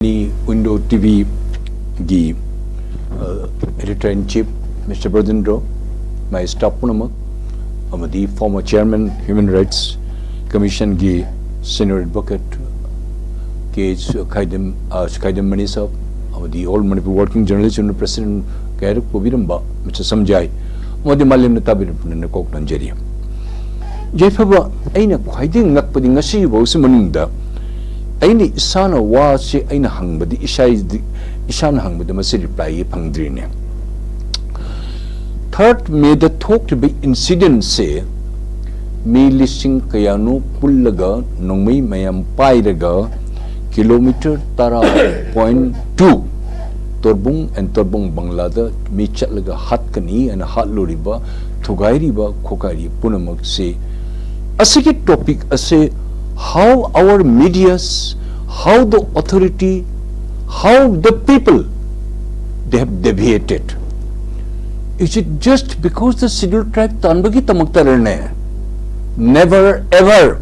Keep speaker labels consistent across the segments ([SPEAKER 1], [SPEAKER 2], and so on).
[SPEAKER 1] Window TV gi editor-in-chief Mr. 𝗬𝗘𝗧𝗏, my staff punamak, amadi former chairman Human Rights Commission gi senior advocate 𝗬𝗓𝗓 𝗓𝗓𝗓 sahab, amadi all Manipur working journalist union president kairak pobiramba Mr. Samjai, amadi malim na tabir na kok nanjeri. Jaifaba aina khwaiding ngakpadi ngasi bawsi manungda aini isana wasi aina hangbadi isana hangbadi masi reply phangdrine. Third, may the talk to be incident say me listing kayanu pullaga nongmai mayam pairaga kilometer 10.2 torbung and torbung banglada me chatlaga hatkani and hatluriba thugairiba khokairi punamak say asiki topic ase how our medias, how the authority, how the people, they have deviated. Is it just because the scheduled tribe tanbagi tamaktarane? Never ever.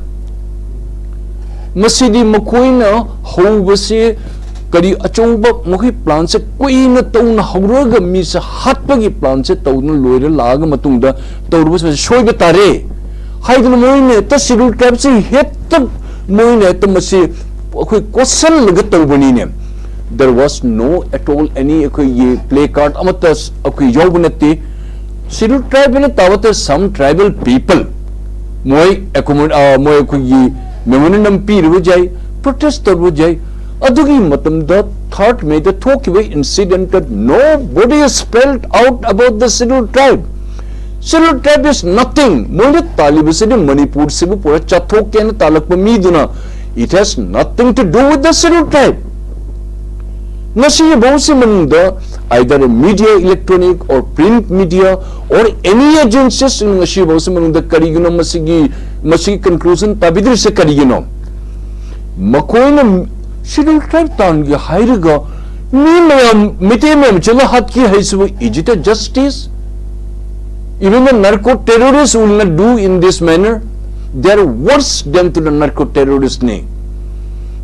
[SPEAKER 1] Masidi makoina how base kari achouba mokhi plan se koina tauna hauraga misa hatpagi plan se tauna loira laga matungda taurubas shoiba tare. Haidun moine ta scheduled tribe se het moine ta masi akoi question laga tawbani ne. There was no at all any akoi play card amatas akoi yobunati scheduled tribe ne tawata some tribal people moi accommodate moi akoi memorandum piru jai protest tarbu jai adugi matamda thought made the talk away incident that nobody spelled out about the scheduled tribe. Scheduled tribe is nothing. Moine talibasidi Manipur sibu pura chathok ken talakpa miduna. It has nothing to do with the scheduled tribe. Nasi bausi manunda either a media, electronic or print media or any agencies in nasi bausi manunda karigino masigi conclusion tabidri se karigino. Makoina scheduled tribe tangi hairiga ni mayam mite mayam chala hat ki haisibu. Is it a justice? Even the narco-terrorists will not do in this manner. They are worse than to the narco-terrorists ne.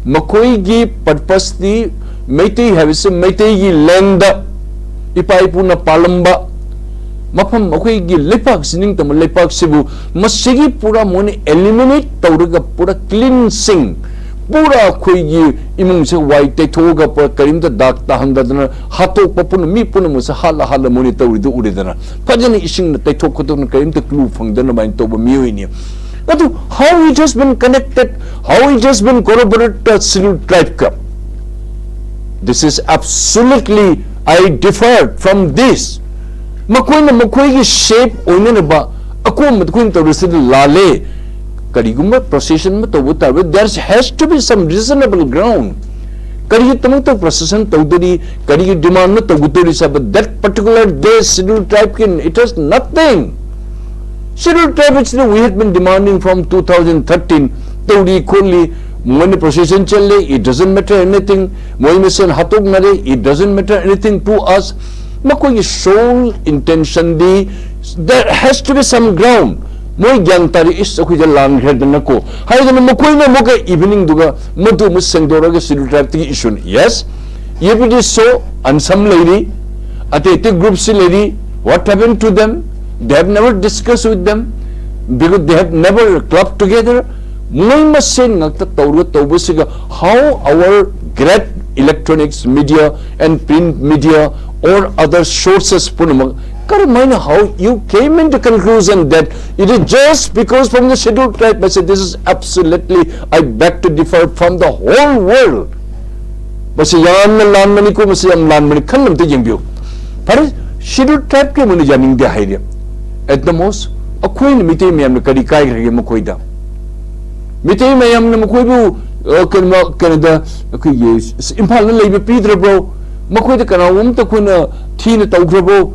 [SPEAKER 1] Makoi gi purpose di Meitei have some Meitei gi lenda ipaipuna palamba mapam makoi gi lepak sining tam lepak sibu masigi pura mone eliminate tauraga pura cleansing pura khoi gi imung se white te thoga pura karim da dak ta hamdadana hatok papun mi pun musa hala hala moni tawridu uridana fajani ising na te thok khotun karim te clue phangdana bain toba miyoini but how it has been connected, how it has been corroborated to scheduled tribe ka. This is absolutely, I differ from this. Makoi na makoi ki shape oine na ba ako matkuin tawrisid lale karigumba procession ma tawuta there has to be some reasonable ground. Karigi tamang procession tawduri karigi demand na tawuduri sa but that particular day scheduled tribe kin it has nothing. Scheduled tribe which we had been demanding from 2013 tawdi kholi moine procession challe it doesn't matter anything moine sen hatog nare it doesn't matter anything to us makoi sole intention di there has to be some ground moi gyang tari is akoi ja lang hedna ko haidana makoi na moka evening duga madu mus sengdora ga scheduled tribe ti issue yes if it is so and some lady ate group si lady what happened to them. They have never discussed with them because they have never clubbed together. How our great electronics media and print media or other sources how you came into conclusion that it is just because from the scheduled tribe. I said this is absolutely, I beg to differ from the whole world. Scheduled tribe ke muni janing de haide at the most a queen mitei mayam kari kai rege makoida mitei mayam na makoibu Canada impal na leibe pidra bro makoida kana ta kuna thina tawgrabo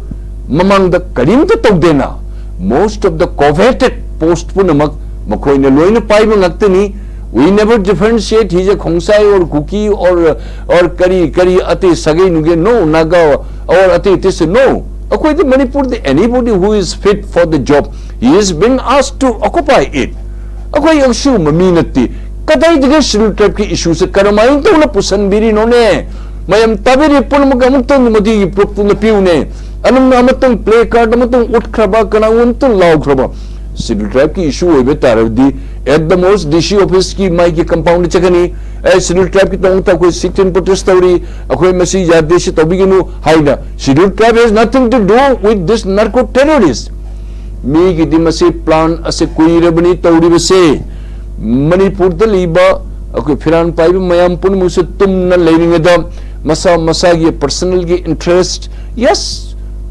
[SPEAKER 1] mamang da karim ta tawdena most of the coveted post punamak makoina loina paiba ngaktani. We never differentiate he is a khongsai or cookie or kari ate sagai nuge no naga or ate this no. According to Manipur, anybody who is fit for the job, he is being asked to occupy it. According to Maminati, कदाइदगे schedule tribe की issue से करमाइन तो पुसन बिरी नोने मयम तबेरी पुनमग अमुक्तंग मदी प्रोक्तुन पिउने अनम अमतंग प्ले कार्ड अमतंग उठख्रबा कनाउन तो लाउख्रबा शेड्यूल ट्राइब की इशू होबे तारदी at the most DC office की माई की कंपाउंड चकनी ए शेड्यूल ट्राइब की तोंग ता कोई सिटिन प्रोटेस्ट तौरी अखोय मसी यादेश तौबिगनु हाइना schedule tribe has nothing to do with this narco terrorist मी की दिमसे प्लान असे कुइरबनी तौरी बसे मणिपुर द लीबा अखोय फिरान पाइब मयाम पुन मुसे तुमना लेनिंगदा मसा मसा की पर्सनल की इंटरेस्ट यस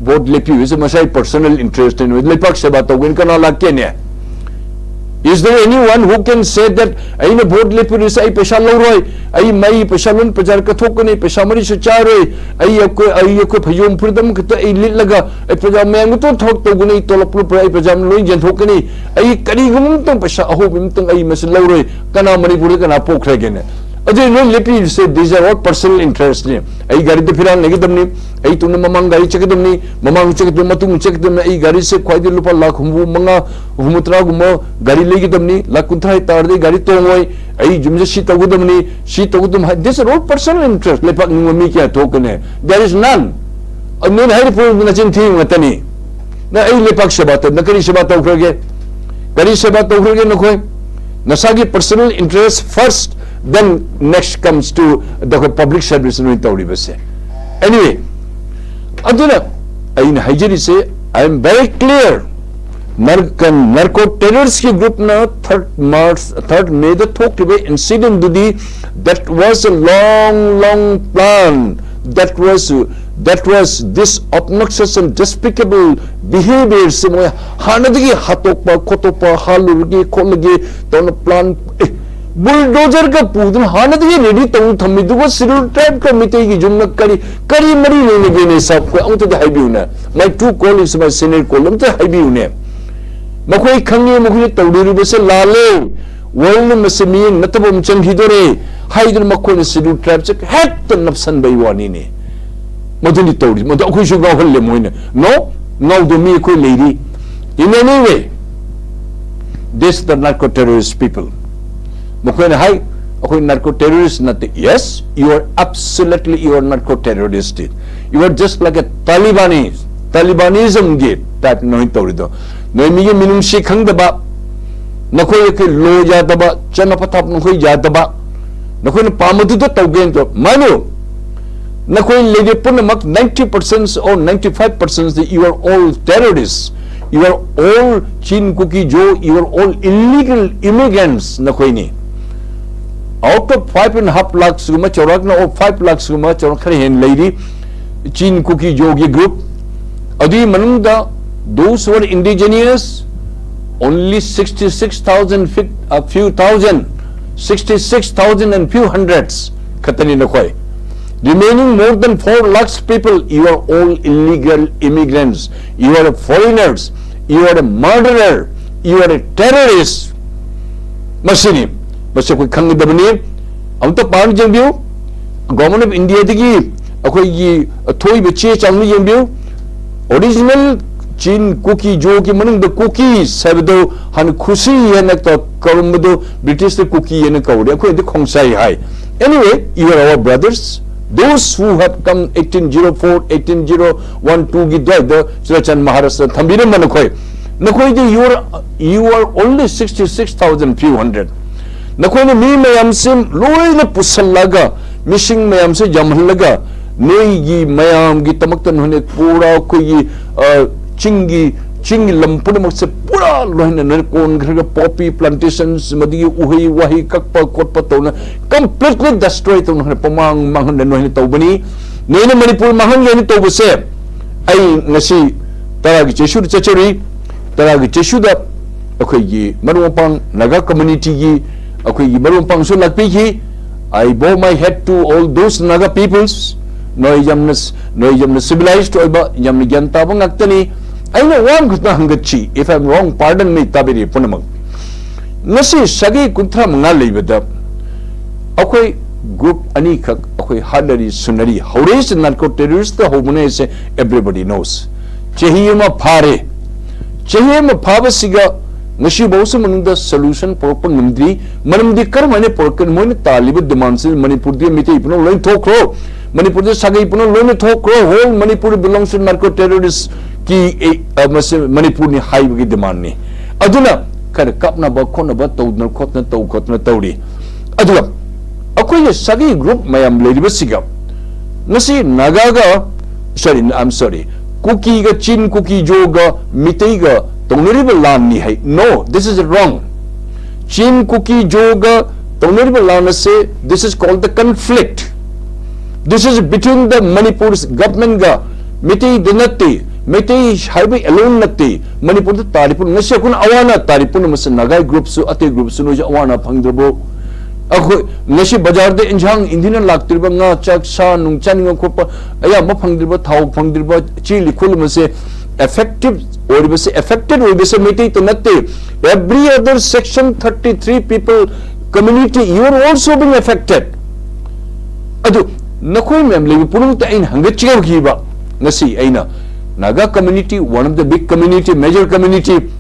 [SPEAKER 1] वोट लेपी इज मसाई पर्सनल इंटरेस्ट इन लेपाक से बात होगी इनका ना लाके ने is there anyone who can say that ai na vote lepi ris ai pesha loroi ai mai pesha lon pajar ka thok ne pesha mari se charoi ai ko phayom purdam ka ai lit laga ai pajam meng to thok to gunai tolop lu ai pajam loi jen thok ni ai kari gum tong pesha aho bim tong ai mas loroi kana mari pur kana pokre gene अजे नो लेपी से this are all personal interest ने आई गाड़ी ते फिरान लगे दमनी आई तुने ममांग गाड़ी चके दमनी ममांग चके दम मतुंग चके दम आई गाड़ी से ख्वाइदे लुपा लाख हुमु मंगा हुमुत्रा गुम गाड़ी लेगी दमनी लाख कुंथाई तार दे गाड़ी तोंगोय आई जुमजे शी तगु दमनी शी तगु दम this are all personal interest लेपा निममी क्या थोकने देयर इज नन अनन हाई पुर नचिन थी मतनी ना आई लेपा शबात न करी शबात उखरगे करी शबात उखरगे नखोय नसागी personal interest first then next comes to the public service no tawri base anyway aduna ain hajeri se I am very clear narco terrorist ki group na 3rd May the thok be incident dudi that was a long plan that was this obnoxious and despicable behavior se hanadigi hatokpa khotokpa halurgi kholgi ton plan bulldozer का पूदन हालत ये ready तंग थम्मी दुगो schedule tribe का मिते की जुमन करी मरी लेने गेने सब को अंत हाइबिउना my two colleagues my senior कॉलम ते हाइबिउने मखोय खंगे मखोय तौदिरु बसे लाले वर्ल्ड मसमी नतबम चंगिदोरे हाइदर मखोय शेड्यूल ट्राइब से हेत नफसन बैवानी ने मदुनी तौदी मद अखोय सु गावले मोइने नो दो मी कोई lady in any way this the narco terrorist people Mukwen hai, okay, narco terrorist not. Yes, you are absolutely narco terrorist. You are just like a Talibanism gate that no torido. No me minum shikhang daba. Nakoy ke lo ya daba, chanapatap nakoy ya daba. Nakoy na pamatu to tawgen to. Manu. Nakoy lege punamak 90% or 95% that you are all terrorists. You are all chin cookie Joe, you are all illegal immigrants nakoy ni. Out of 5.5 lakhs guma chorak na or 5 lakhs guma chorak khare hen lady chin cookie jogi group adi manung da those who are indigenous only 66,000 a few thousand 66,000 and few hundreds khatani na khoi remaining more than 4 lakhs people you are all illegal immigrants you are foreigners you are a murderer you are a terrorist machine बस कोई खंग दबनी हम तो पान जंबियो government of India दगी अखोई ये थोई बच्चे चांगली जंबियो ओरिजिनल चीन कुकी जो की मनंग द कुकी सबदो हन खुशी है न तो करमदो ब्रिटिश द कुकी है न कौड़े अखोई द खोंसाई hi anyway you are our brothers those who have come 1804 18012 की द चरचन महाराष्ट्र थंबिरे मन खोई नखोई द you are only 66,000 few hundred नखोने मी मयाम से लोइने पुसलगा मिशिंग मयाम से जमहलगा नेगी मयाम की तमक्तन होने पूरा कोई चिंगी लंपुन मक से पूरा लोइने नरकोन घर पॉपी प्लांटेशंस मदी उही वही ककपा कोटपा तोना कंप्लीटली डिस्ट्रॉय तो उन्होंने पमांग मांगन नोहिने तौबनी नेने मणिपुर मांगन यानी तौबसे आई नसी तरा की चेशुद चचरी तरा की चेशुदा अखोई मरुपंग नगा कम्युनिटी की अखोई मरुपंग सु लकपी I bow my head to all those Naga peoples. No yamna civilized oiba yamna gyanta ba ngaktani. I know one gutna hangachi. If I'm wrong, pardon me tabiri punamang. Nasi sagi kuntra mga leibada. Akoy group ani kak akoy hadari sunari. Howres narco terrorist the homune se everybody knows. Chehiyuma phare. Chehiyuma phaba siga ngasi bawsa manungda solution porokpa ngamdri manamdi karmane porokkan moina taliba demands Manipur di mite ipno loin thokro Manipur di sagai ipno loin thokro whole Manipur belongs to narco terrorists ki Manipur ni high gi demand ni aduna kar kapna ba khona ba tawdna khotna tawri aduna akoy sagai group mayam leriba siga ngasi nagaga I'm sorry cookie ga chin cookie joga mitei ga Tonoriba Lam ni hai. No, this is wrong. Chin cookie joga Tonoriba Lam say this is called the conflict. This is between the Manipur's government ga Mitei dinati Mitei highway alone nati Manipur the Taripun Nasha kun awana Taripun mas Nagai group su ate group su no awana pangdrabo. Ako Nashi Bajar de Injang Indian laktriba nga chak sa nung chaninga kopa aya ma pangdraba thau pangdraba chili kulma se effective or affected or to nothing. Every other section 33 people community you are also being affected. Adu nakoi mem lebi purung ta in hangachigaw giba ngasi aina Naga community, one of the big community, major community.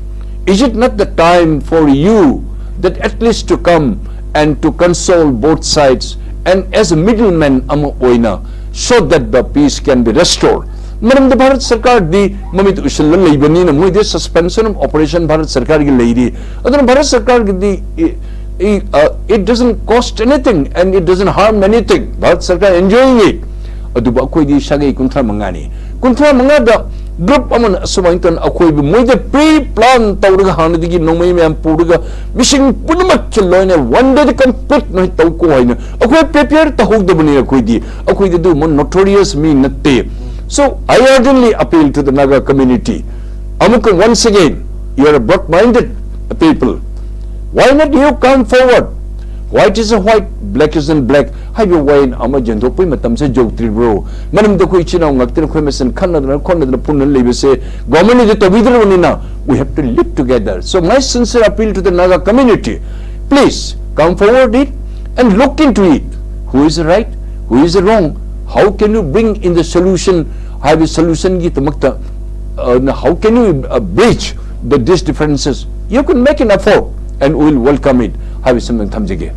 [SPEAKER 1] Is it not the time for you that at least to come and to console both sides and as a middleman amo oina so that the peace can be restored? Madam the Bharat Sarkar di mamit ushalla laibani na mo suspension of operation Bharat Sarkar gi laidi adon Bharat Sarkar di it doesn't cost anything and it doesn't harm anything. Bharat Sarkar enjoying it adu ba koi di sagai kuntra mangani da group aman sumaintan akoi bi moi de pre plan tawraga hanadigi nomai mem puruga missing punumak chloine one day complete no taw ko haina akoi prepare ta hogdabani akoi di do mon notorious me natte. So I urgently appeal to the Naga community. Amuk once again, you are a broad-minded people. Why not you come forward? White is a white, black is in black. Have you wine ama jendo pui matam se joke tri bro. Manam da koi china ngakter koi mesen khanna da punna lebe se government is to vidra wanina. We have to live together. So my sincere appeal to the Naga community, please come forward it and look into it. Who is right? Who is wrong? How can you bring in the solution? Have a solution gi tamakta. How can you bridge these differences? You can make an effort, and we will welcome it. Have something thamjige.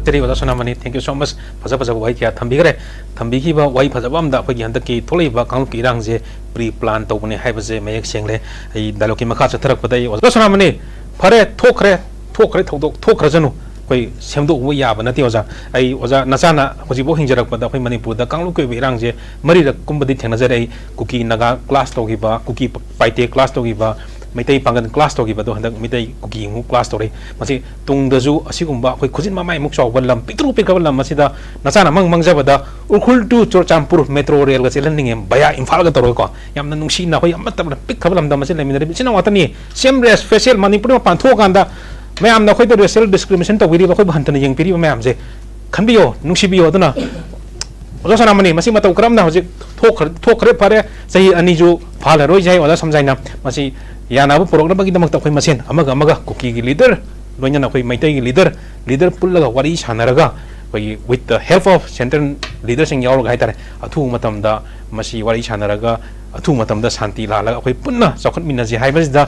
[SPEAKER 2] Thank you so much. Faza wai kya thambigre thambigi ba wai faza bam da phagi handa ki tholei ba kang ki rang je pre plan to bune hai baje mayek sengle ai dialogue ki makha chathrak padai osana mani phare thokre thokra janu koi semdo wo ya ba nati oja ai oja nasana hoji bo hingjarak pada khoi Manipur da kanglu koi berang je mari rak kumbadi thengna jare kuki naga class to gi ba kuki paite class to gi ba maitai pangan class to gi ba do handak mitai kuki mu class to re masi tung da ju asigumba khoi khujin mamai muk chaw balam pitru pe kabal masida nasana mangja bada urkhul tu chorchampur metro rail ga chelan ningem baya imphal ga toro ko yamna nungsi na khoi amma tab pik khabalam da masi lemina re china watani same race facial Manipur ma pan thok anda ma'am ना कोई तो racial discrimination तो विरी कोई बहंतने young पीरी ma'am से खंबियो नुंगसिबियो तो ना ओजा सनामनी मसी मतौ करम ना होजे थोखरे फारे सही अनि जो फाल रोय जाय ओजा समझाइना मसी यानाबो प्रोग्राम बगी दमक तखै मसेन अमगा कुकी की लीडर लोइना ना कोई मैतै की लीडर पुल्लगा वारी सानरगा कोई with the help of central leader Singh यावरगा हाइतारे अथु मतमदा मसी वारी सानरगा अथु मतमदा शांति लालगा कोई पुन्ना चखत मिनजी हाइबसदा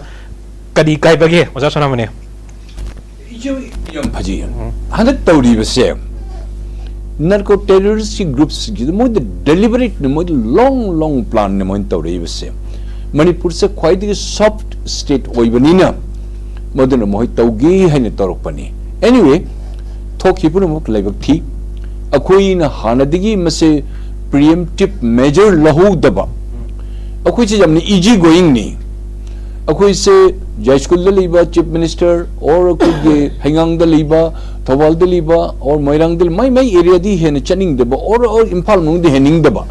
[SPEAKER 2] कदी काइबगे ओजा सनामनी
[SPEAKER 1] Handak tawri base narco terrorist groups more the deliberate more the long plan ne moin tawri base Manipur se quite the soft state oibanina modern moi tawgi haine torokpani anyway thokipun muk laibak thi akoi na hanadigi mase preemptive measure lahu daba akoi che jamni easy going ni akoi se Jai School the Liba, Chief Minister, or could Hangang the Liba, Tawal the Liba, or Moirang the my area the Hen Channing the or Impal Mung the Henning the Ba.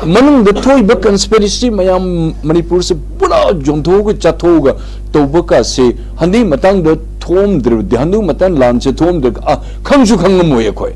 [SPEAKER 1] Manung the Toy Book conspiracy, Mayam Manipur Pula, Jontoga, Chatoga, Toboka say, Handi Matang the Tom the Handu Matan Lance, Tom the Kamju Kangamoyakoi.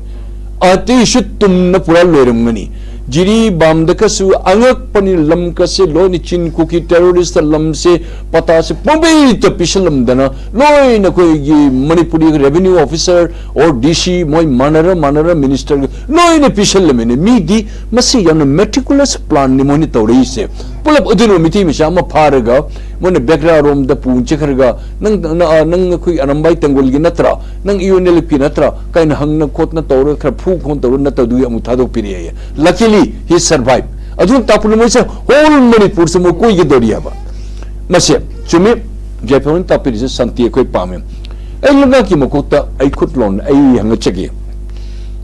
[SPEAKER 1] Ati should tum Napura money. Jiri bam dakasu angak pani lam kase lo ni chin cookie terrorist lam se pata se pombe to pishalam dana lo na koi Manipuri revenue officer or DC moi manara minister lo na pishalam ne mi di masi yan meticulous plan ni moni tawri se pull up udino miti misha ma pharaga मोने background Rome the पुंग चखरगा नंग कोई अनंबाई तंगोल की नत्रा नंग UNL की नत्रा Kine हंग न खोत न तौर खर फू खोन तौर न तदु अमु थादो पिरिये लकीली ही सर्वाइव अदुन तापुल मोसे होल मणिपुर से मो कोई के दोरिया बा मसे चुमे जयपुर तापिर से शांति कोई पामे ए लंगा की मकोता आई खुद लोन आई हंग चगे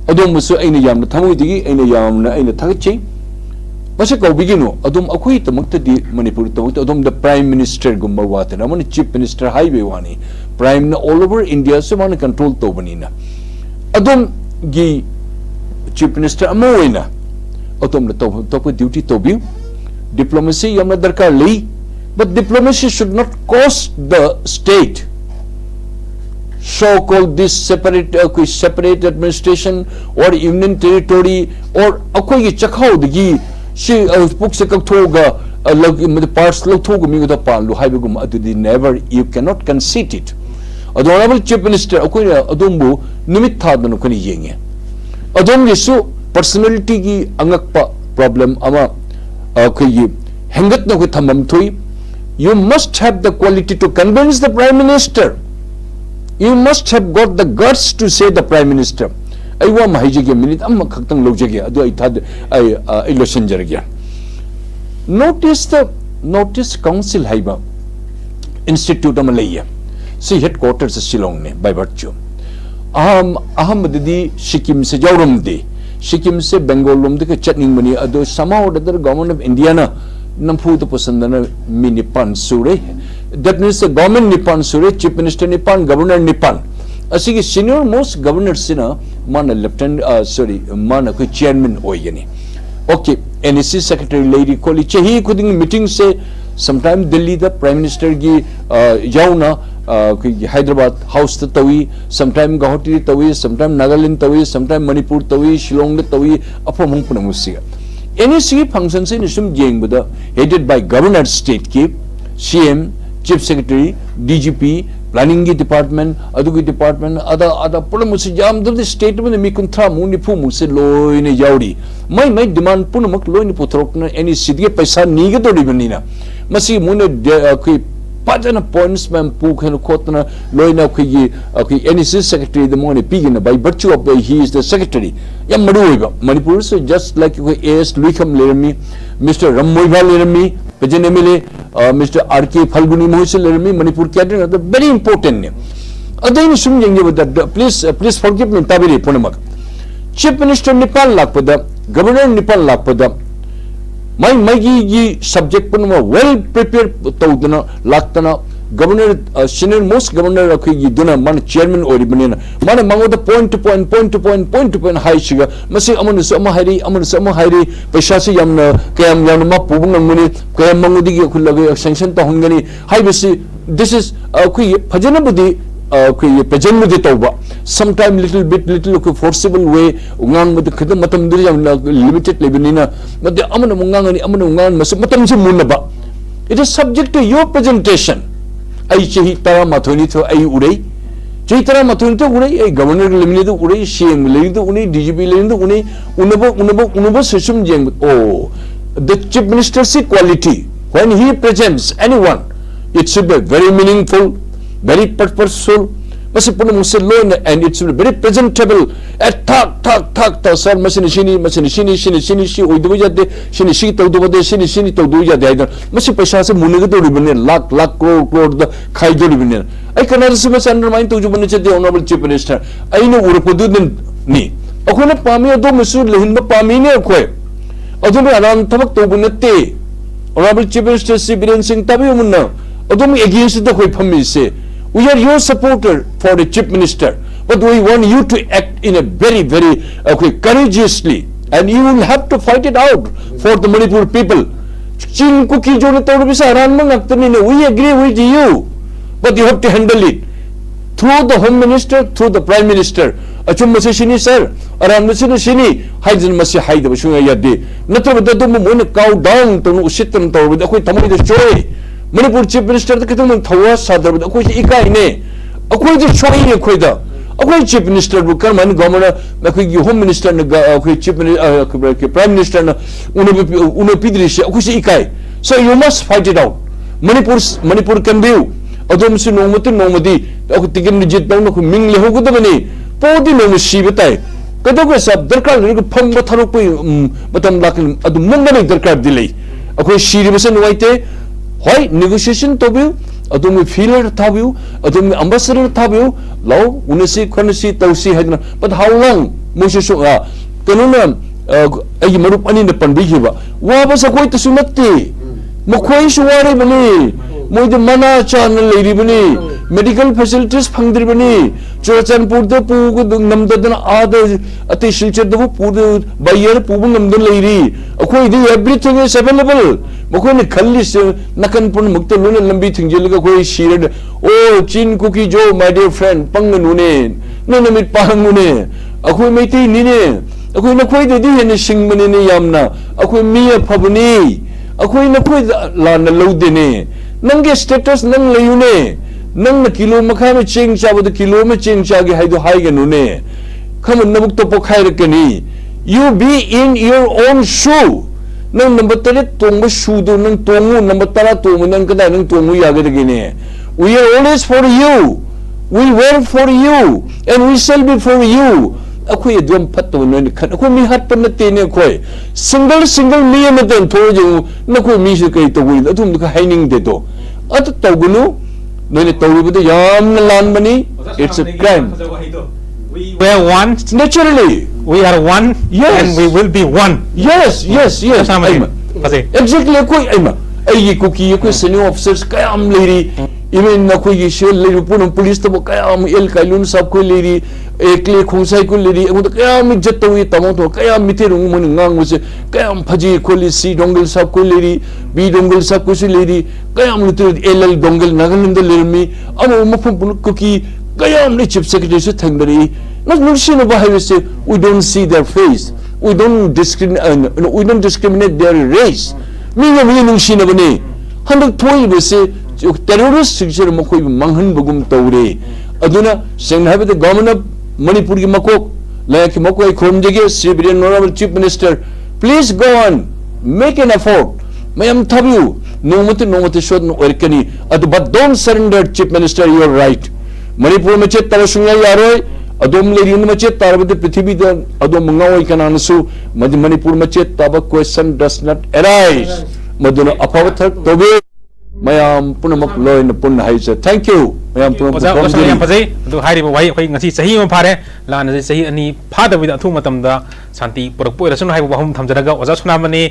[SPEAKER 1] अदुम मसु आई ने याम थमु दिगी आई ने याम न आई ने थगचे मसे कौबिगिनो अदुम अखोई तमक्तदी मणिपुर तमक्त अदुम द प्राइम मिनिस्टर गुम्बा वातना मन चीफ मिनिस्टर हाईवे वानी प्राइम न ऑल ओवर इंडिया से मन कंट्रोल तोबनीना अदुम गी चीफ मिनिस्टर अमोइना अदुम न तोप ड्यूटी तोबियु डिप्लोमेसी यमना दरकार लई but diplomacy should not cost the state so called this separate administration or union territory or akoi chakhau digi she puk se kak thoga parts lo thoga mi da pan lu haibe gum adu never you cannot concede it honorable chief minister akoi adumbu nimit tha danu kani yenge adum yesu personality gi angakpa problem ama akoi hengat na ko thamam thui you must have the quality to convince the prime minister. You must have got the guts to say the prime minister. I want my minute. I'm a logic. I listen. Notice Council Haiba Institute of Malaya. See headquarters of Shillong by virtue. Ahmadidi Sikkim se Jaurum de. Sikkim se Bengalum de Chatting money. Although somehow the government of Indiana Nampu the Posandana Minipan Sure. That means the government Nipan Sure, chief minister Nipan, governor Nipan. Asigi senior most governors sina mana lieutenant mana ko chairman oyani. Okay, NSC secretary lady koli chehi kuding meeting se sometime Delhi the prime minister gi jauna Hyderabad house ta tawi, sometime Guwahati tawi, sometime Nagaland tawi, sometime Manipur tawi, Shillong tawi, apamung punamusiga. NSC function se nisum jeng bada headed by governor state ki CM Chief Secretary, DGP, Planning Department, Adugi Department, other Punamusi Jam, the state with the Mikuntra Muni Pumus, low in a Yaudi. My demand Punamak low in Putrokna, any city Pesa Nigato Ribanina. Masi Muna Pajana points, man, Puk and Kotana, Loina Kigi, any secretary, the money pigina by virtue of he is the secretary. Yamaruiba, Manipur, so just like AS Luikam Lermi, Mr. Ramoiva Lermi, Pajanemile, Mr. R.K. Phalguni Mohsil Lermi, Manipur cabinet, very important name. Again, please forgive me, Tabiri Punamak. Chief Minister Nepal Lakpada, Governor Nepal Lakpada. My subject punama well prepared taudana laktana governor senior most governor duna man chairman or banana mana mango the point to point high sugar masi amanu sama hairi paisa se yamna kayam yamma pubung ngani kayam mangudi gi khulaga sanction ta hongani high basi this is phajana budi present with it sometime little forcible way ungang with the matam limited lebanina but the amanungan matam munaba it is subject to your presentation ai chehi tara mathoni to ai urei chehi tara mathoni to urei ai governor limini to urei cm ledu uni dgp ledu uni unabo sesum jeng oh the chief minister's quality when he presents anyone it should be very meaningful, very purposeful, and it's very presentable. At talk, sir, shini, lakh, crore, the Kaido Ribinian. I cannot undermine to the Honorable Chief Minister. I know Urapudun ni. Okuna Pami, Ado Musul, Hinda Pamini, Adumi Aran Tabak Tobunate, Honorable Chief Minister Sibiran Singh Tabiumuna, Adumi against the Whipami say. We are your supporter for the chief minister, but we want you to act in a very courageously, and you will have to fight it out for the Manipur people. We agree with you, but you have to handle it through the home minister, through the prime minister. Achum masini sir, aram masini sini, haidan masi haida bashunga yadi. Nato badadu mo cow down to usitan to with akoi tamai the joy. Manipur chief minister the kitum thawa sadar with akoi ikai ne. Akoi the joy akoi da. Akoi chief minister bu karman governor akoi home minister na akoi chief prime minister na uno pidrish akoi ikai. So you must fight it out. Manipur Kandiu, Adam Sinomatin Nomadi, Tigan Jit Down of Ming Lehogudabani, Podi no Shibatai, Kadagas, Darkar, Pumba Tarupi, Batam Lakin, at the Mumbai Darkar delay. Of course, she was in white, why negotiation Tobu, Adum feeler Tabu, Adum ambassador Tabu, Low, Unisi, Konisi, Tausi Hadna, but how long? Moshe Kanuna, a Marup in the Pandihiva. What was a quite a sumati? Mokwai Shuari Bani, Moid Mana Channel Lady Bani, medical facilities Pangri Bani, Church and Purda Pu, Namdadan other Atishilcher, the Pur, Bayer Pubum, the lady. Okay, everything is available. Mokoni Kalis, Nakan Pun Muktalun, Lambi Tinjelica, sheared. Oh, Chin Cookie Joe, my dear friend, Panganune, Nanamit Pangune, Aku Meti Nine, Aku Nakoi the D and Shingman Yamna, Aku Mia Pabuni. Ako na ko la na loadine nange status nang layune nang na kilo makame ching cha bo kilo me ching cha gi haido hai ga nune khamon nabuk to pokhai rakani you be in your own shoe nang number 3 tong shoe do nang tongu number 3 tong nang kada nang tongu ya ga gine we are always for you we work for you and we shall be for you ako ye dum patto no ni khan ako mi hat pan te ne khoi single mi ma den tho je na ko mi se kai to wi athum ka haining de to at to gunu no ni to ri bu yam na lan bani it's a crime
[SPEAKER 2] we are one
[SPEAKER 1] naturally
[SPEAKER 2] we are one
[SPEAKER 1] yes
[SPEAKER 2] and we will be one
[SPEAKER 1] yes exactly ko aima ai ko ki ko senior officers kayam lady even na ko yi shel le pun police to kayam el kailun sab ko lady ekle khungsai ko lady amud kayam jatwi tamo to kayam miterung mun ngang se kayam phaji kholi si dongal sab ko lady bi dongal sab ko si lady kayam lutur el dongal nagalin de lermi amu mafum ko ki kayam ni chief secretary se thangdari not nursing ba have say we don't see their face we don't discriminate their race minga mi nursing ba ni handak thoi be se terrorist sigir mo koi manghan bugum tawre aduna seng have the government of Manipur ki makok like mokoi khomjege civilian honorable chief minister please go on make an effort mayam thabu no mate shod no erkani but don't surrender chief minister you are right Manipur me chet tawashunga yaroi adom le rin me chet tarbade prithvi da adom ngawai kananasu Manipur me chet taba question does not arise maduna apavathak tobe mayam punamak loin pun haisa thank you mayam
[SPEAKER 2] punamak yam phajai adu hairi wai khoi ngasi sahi ma phare lan sahi ani phada wi da thu matam da santi purak poi rasun hai ba hum thamjaraga oja sunamani